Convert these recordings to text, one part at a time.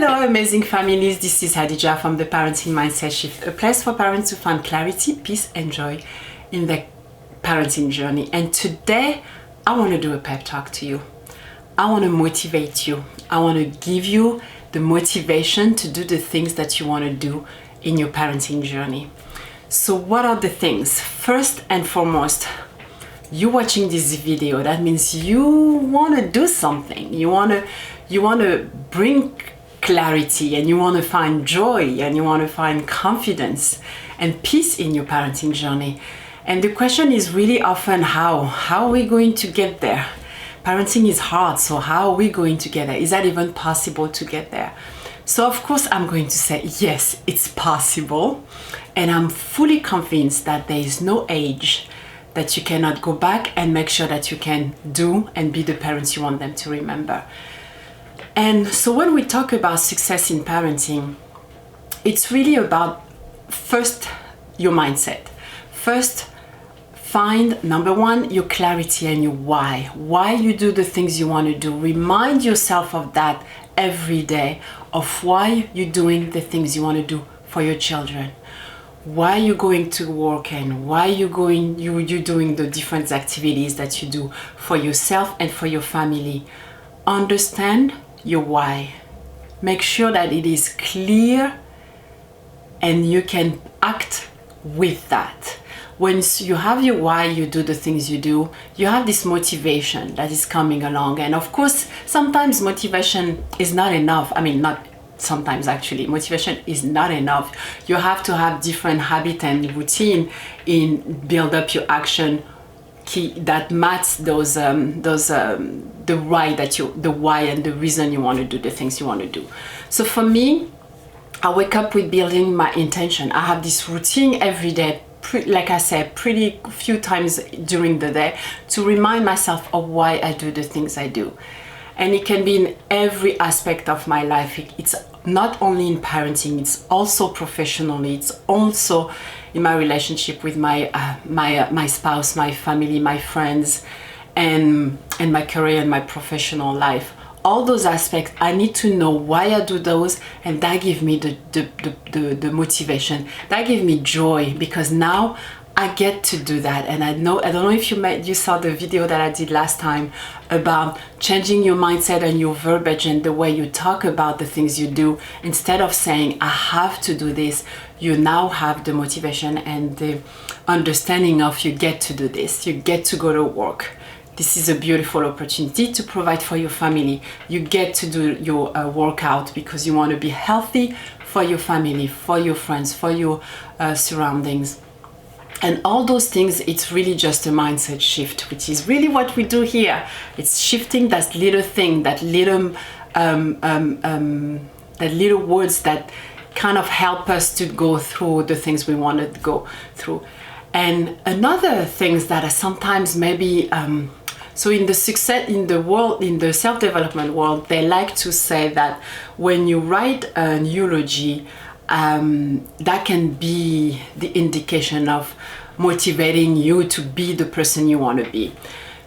Hello amazing families, this is Hadija from the Parenting Mindset Shift, a place for parents to find clarity, peace and joy in their parenting journey. And today I want to do a pep talk to you. I want to motivate you. I want to give you the motivation to do the things that you want to do in your parenting journey. So what are the things? First and foremost, you watching this video, that means you want to do something. You want to bring clarity, and you want to find joy, and you want to find confidence and peace in your parenting journey. And the question is really often how are we going to get there? Parenting is hard, so how are we going to get there? Is that even possible to get there? So of course I'm going to say yes, it's possible, and I'm fully convinced that there is no age that you cannot go back and make sure that you can do and be the parents you want them to remember. And so when we talk about success in parenting, it's really about first your mindset. First, find number one, your clarity and your why you do the things you want to do. Remind yourself of that every day, of why you're doing the things you want to do for your children, why you're going to work, and why you're doing the different activities that you do for yourself and for your family. Understand your why. Make sure that it is clear and you can act with that. Once you have your why, you do the things you do, you have this motivation that is coming along. And of course, sometimes motivation is not enough. I mean, not sometimes actually, motivation is not enough. You have to have different habit and routine in build up your action key that match the why and the reason you want to do the things you want to do. So for me, I wake up with building my intention. I have this routine every day, like I said, pretty few times during the day, to remind myself of why I do the things I do. And it can be in every aspect of my life. It's not only in parenting, it's also professionally, it's also in my relationship with my spouse, my family, my friends, and my career and my professional life. All those aspects, I need to know why I do those, and that gives me the motivation. That gives me joy, because now I get to do that. And I don't know if you saw the video that I did last time about changing your mindset and your verbiage and the way you talk about the things you do. Instead of saying I have to do this, you now have the motivation and the understanding of you get to do this, you get to go to work. This is a beautiful opportunity to provide for your family. You get to do your workout because you want to be healthy for your family, for your friends, for your surroundings. And all those things, it's really just a mindset shift, which is really what we do here. It's shifting that little thing, that little words that kind of help us to go through the things we want to go through. And another things that are sometimes maybe so in the self-development world, they like to say that when you write an eulogy, that can be the indication of motivating you to be the person you want to be.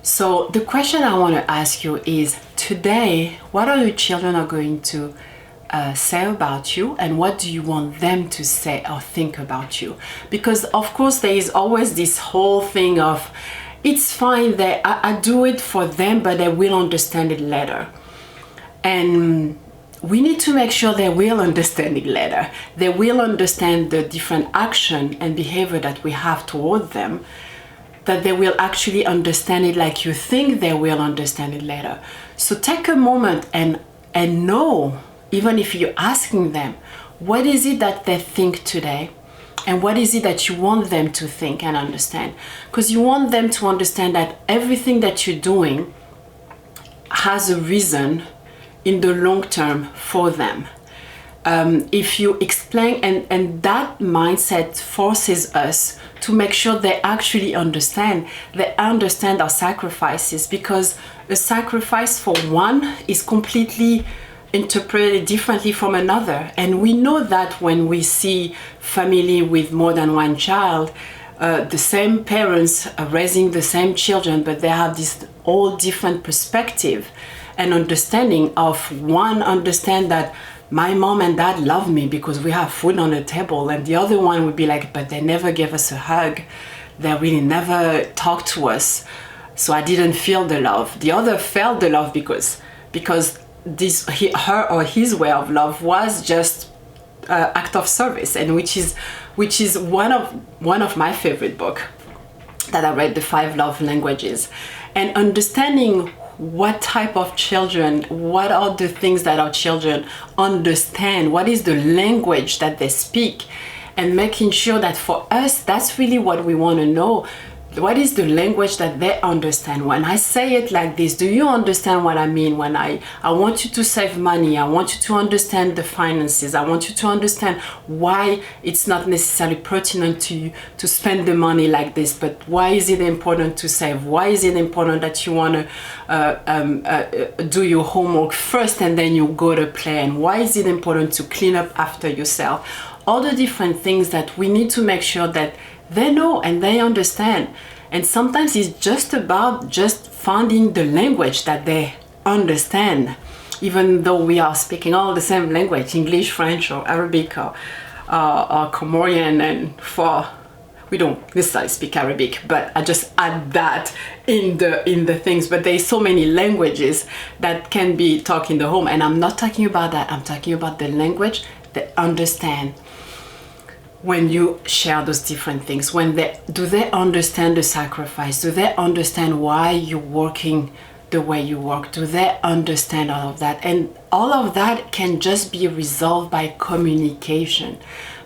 So the question I want to ask you is, today, what are your children are going to say about you, and what do you want them to say or think about you? Because of course there is always this whole thing of, it's fine that I do it for them, but they will understand it later. And we need to make sure they will understand it later. They will understand the different action and behavior that we have toward them, that they will actually understand it like you think they will understand it later. So take a moment and know, even if you're asking them, what is it that they think today? And what is it that you want them to think and understand? Because you want them to understand that everything that you're doing has a reason in the long term for them. If you explain, and that mindset forces us to make sure they actually understand. They understand our sacrifices, because a sacrifice for one is completely interpreted differently from another. And we know that when we see family with more than one child, the same parents are raising the same children, but they have this all different perspective an understanding of one understand that my mom and dad love me because we have food on the table, and the other one would be like, but they never gave us a hug, they really never talked to us, so I didn't feel the love. The other felt the love because her or his way of love was just act of service, and which is one of my favorite book that I read, The 5 Love Languages. And understanding what type of children, what are the things that our children understand, what is the language that they speak, and making sure that for us, that's really what we want to know. What is the language that they understand? When I say it like this, do you understand what I mean? When I want you to save money, I want you to understand the finances, I want you to understand why it's not necessarily pertinent to you to spend the money like this, but why is it important to save? Why is it important that you want to do your homework first and then you go to play? And why is it important to clean up after yourself? All the different things that we need to make sure that they know and they understand. And sometimes it's just about just finding the language that they understand, even though we are speaking all the same language, English, French, or Arabic, or Comorian, and we don't necessarily speak Arabic, but I just add that in the things. But there's so many languages that can be taught in the home, and I'm not talking about that. I'm talking about the language they understand. When you share those different things, do they understand the sacrifice? Do they understand why you're working the way you work? Do they understand all of that? And all of that can just be resolved by communication,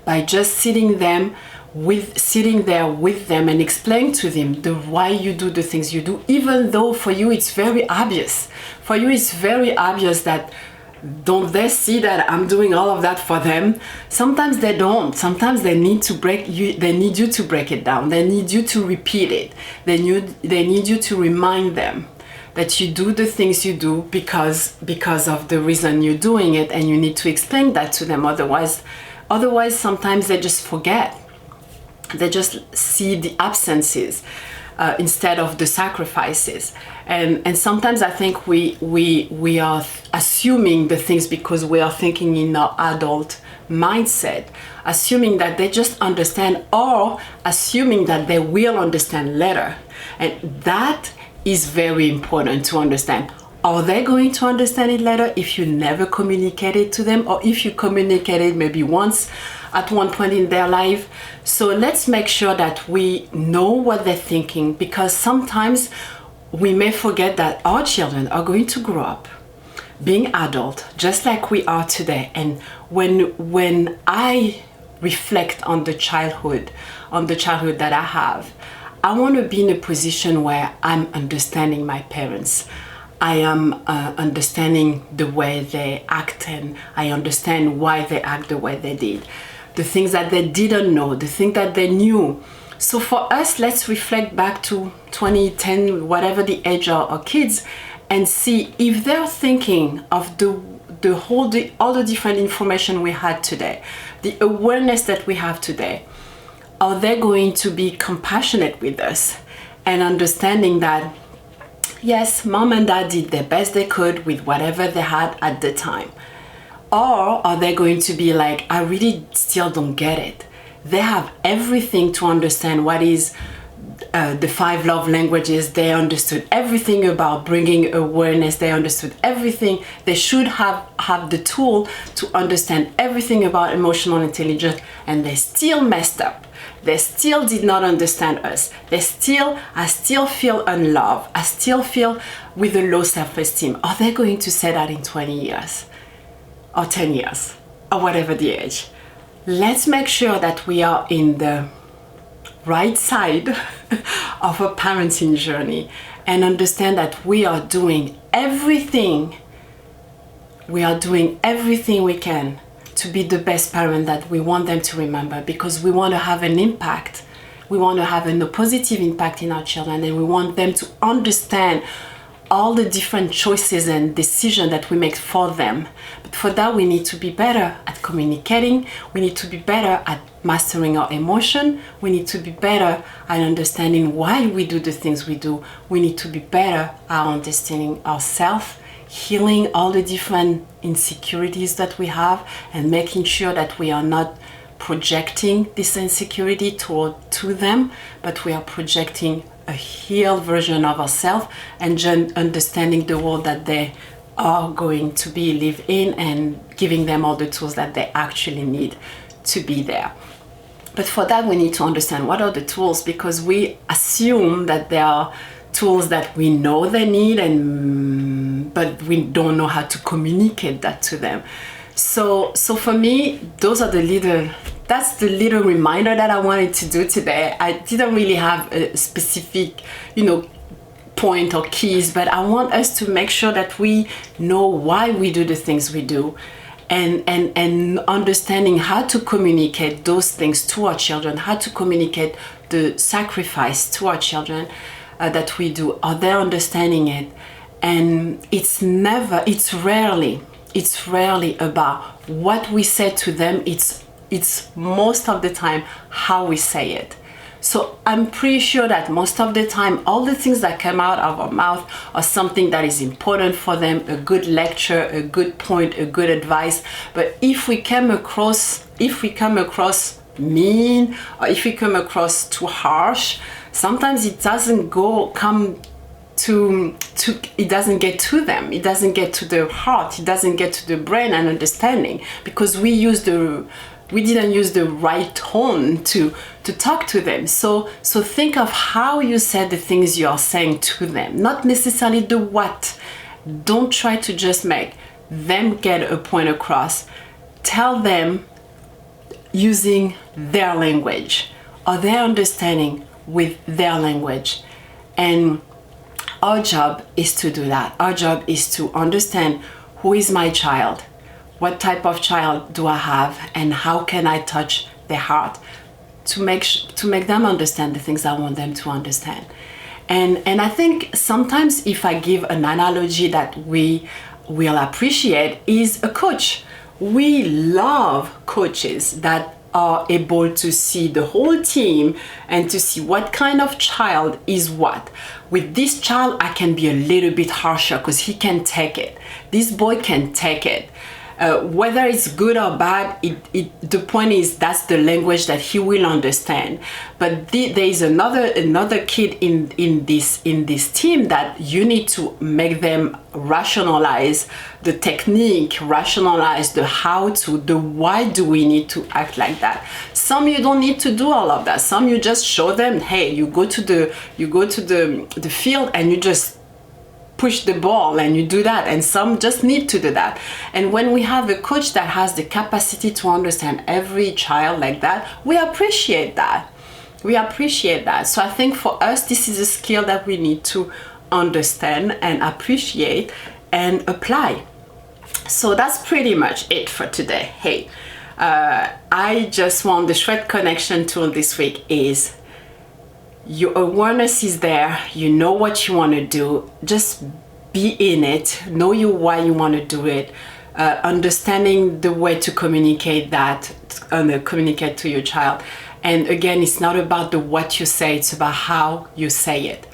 by just sitting there with them and explaining to them why you do the things you do, even though for you it's very obvious. For you it's very obvious that, don't they see that I'm doing all of that for them? Sometimes they don't. Sometimes they need you to break it down. They need you to repeat it. They need you to remind them that you do the things you do because of the reason you're doing it, and you need to explain that to them. Otherwise sometimes they just forget. They just see the absences instead of the sacrifices. And sometimes I think we are assuming the things because we are thinking in our adult mindset, assuming that they just understand, or assuming that they will understand later. And that is very important to understand. Are they going to understand it later if you never communicated to them, or if you communicated maybe once at one point in their life? So let's make sure that we know what they're thinking, because sometimes we may forget that our children are going to grow up being adult just like we are today. And when I reflect on the childhood that I have, I want to be in a position where I'm understanding my parents. I am understanding the way they act, and I understand why they act the way they did. The things that they didn't know, the things that they knew. So for us, let's reflect back to 20, 10, whatever the age of our kids, and see if they're thinking of all the different information we had today, the awareness that we have today. Are they going to be compassionate with us and understanding that, yes, mom and dad did the best they could with whatever they had at the time? Or are they going to be like, I really still don't get it? They have everything to understand what is the 5 love languages. They understood everything about bringing awareness. They understood everything. They should have the tool to understand everything about emotional intelligence, and they still messed up. They still did not understand us. I still feel unloved. I still feel with a low self-esteem. Are they going to say that in 20 years? Or 10 years? Or whatever the age? Let's make sure that we are in the right side of a parenting journey and understand that we are doing everything we can to be the best parent that we want them to remember, because we want to have an impact. We want to have a positive impact in our children, and we want them to understand all the different choices and decisions that we make for them. But for that, we need to be better at communicating. We need to be better at mastering our emotion. We need to be better at understanding why we do the things we do. We need to be better at understanding ourselves, healing all the different insecurities that we have, and making sure that we are not projecting this insecurity to them, but we are projecting a healed version of ourselves, and just understanding the world that they are going to be live in, and giving them all the tools that they actually need to be there. But for that, we need to understand what are the tools, because we assume that there are tools that we know they need, but we don't know how to communicate that to them. So for me, that's the little reminder that I wanted to do today. I didn't really have a specific, point or keys, but I want us to make sure that we know why we do the things we do, and understanding how to communicate those things to our children, how to communicate the sacrifice to our children that we do. Are they understanding it? And it's rarely about what we say to them. It's most of the time how we say it. So I'm pretty sure that most of the time, all the things that come out of our mouth are something that is important for them, a good lecture, a good point, a good advice. But if we come across mean, or if we come across too harsh, sometimes it doesn't it doesn't get to them. It doesn't get to the heart. It doesn't get to the brain and understanding, because we didn't use the right tone to talk to them. So think of how you said the things you are saying to them, not necessarily the what. Don't try to just make them get a point across. Tell them using their language, or their understanding with their language. And our job is to do that. Our job is to understand, who is my child? What type of child do I have, and how can I touch their heart to make them understand the things I want them to understand? And I think sometimes, if I give an analogy that we will appreciate, is a coach. We love coaches that are able to see the whole team and to see what kind of child is what. With this child, I can be a little bit harsher because he can take it. This boy can take it. Whether it's good or bad, the point is that's the language that he will understand. But there is another kid in this team that you need to make them rationalize the technique, rationalize the how to, the why do we need to act like that. Some you don't need to do all of that. Some you just show them, hey, you go to the field and you just push the ball and you do that, and some just need to do that. And when we have a coach that has the capacity to understand every child like that, we appreciate that. So I think for us, this is a skill that we need to understand and appreciate and apply. So that's pretty much it for today. Hey, I just want the Chouette connection tool this week is, your awareness is there, you know what you want to do, just be in it, know why you want to do it, understanding the way to communicate that, communicate to your child. And again, it's not about the what you say, it's about how you say it.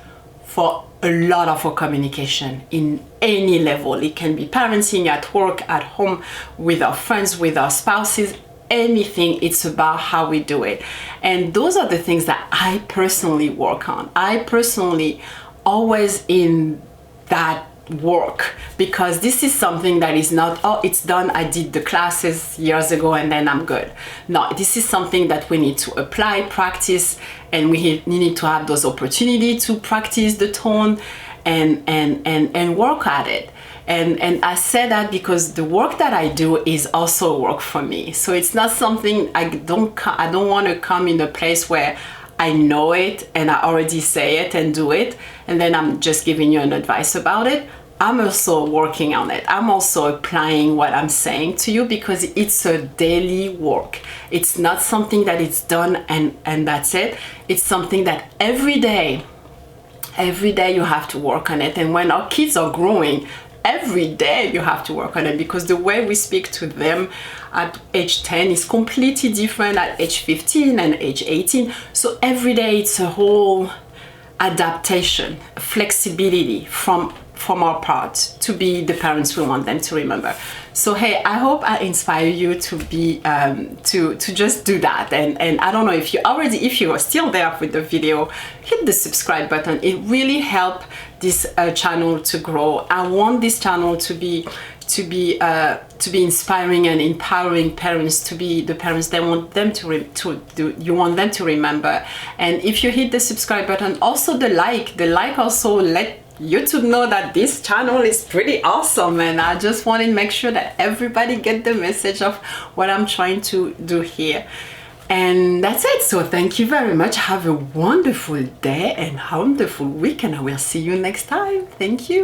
For a lot of our communication in any level, it can be parenting, at work, at home, with our friends, with our spouses, anything, it's about how we do it. And those are the things that I personally work on. I personally always in that work, because this is something that is not, oh, it's done, I did the classes years ago and then I'm good. No, this is something that we need to apply, practice, and we need to have those opportunities to practice the tone and work at it. And I say that because the work that I do is also work for me. So it's not something I don't want to come in a place where I know it and I already say it and do it, and then I'm just giving you an advice about it. I'm also working on it. I'm also applying what I'm saying to you, because it's a daily work. It's not something that it's done and that's it. It's something that every day you have to work on it. And when our kids are growing, every day you have to work on it, because the way we speak to them at age 10 is completely different at age 15 and age 18. So every day it's a whole adaptation, flexibility from from our part to be the parents we want them to remember. So hey, I hope I inspire you to be to just do that. And I don't know if you are still there with the video, hit the subscribe button. It really helps this channel to grow. I want this channel to be inspiring and empowering parents to be the parents that want them you want them to remember. And if you hit the subscribe button, also the like also let YouTube know that this channel is pretty awesome, and I just want to make sure that everybody get the message of what I'm trying to do here. And that's it. So thank you very much. Have a wonderful day and wonderful weekend. I will see you next time. Thank you.